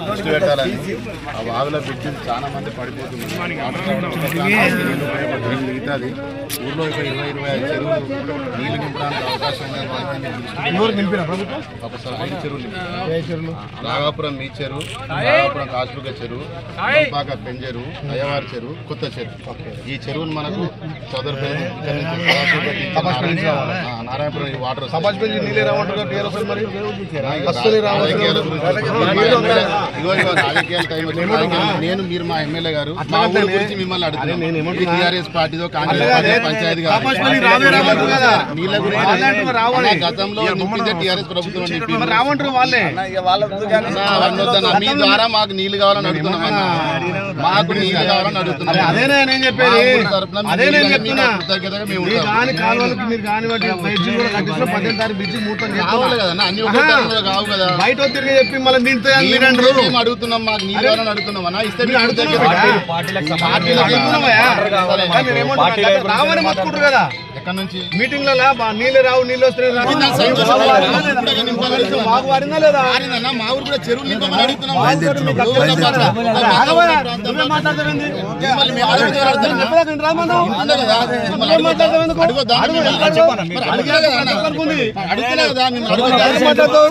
దృష్టి పెట్టాలని ఆ వాగుల బ్రిడ్జిలు చాలా మంది పడిపోతున్నారు. మిగతాది ఊర్లో ఒక 20-25 చెరువులు నీళ్లు నింపడానికి అవకాశం ఒకసారి 5 చెరువులు నాగాపురం మీ చెరువు, నాగాపురం కాసులుగ చెరువు, పాక పెంజెరు, అయ్యవారి చెరువు, కొత్త చెరువు. ఈ చెరువును మనకు చదువుపేట నారాయణపురం వాటర్ నేను మీరు మా ఎమ్మెల్యే గారు మా ఊరి గురించి మిమ్మల్ని అడుగుతున్నాను. టీఆర్ఎస్ పార్టీతో కాంగ్రెస్ పంచాయతీ నీళ్ళ గురించి గతంలో నింపితే టీఆర్ఎస్ ప్రభుత్వం మీ ద్వారా మాకు నీళ్లు కావాలని అడుగుతున్నాం. మాకు నీళ్లు కావాలని అడుగుతున్నాం. కావు కదా బయట తిరిగి చెప్పి మళ్ళీ అడుగుతున్నాం. మాకు నీళ్ళు కావాలని అడుగుతున్నాం అన్న. ఇస్తే రావని మొత్తుకుంటారు కదా ఎక్కడ నుంచి మీటింగ్లలో నీళ్ళు రావు, నీళ్ళు వస్తున్నాయి. మా ఊరు కూడా చెరువు నింపమని అడుగుతున్నాం. అడుగుతా కదా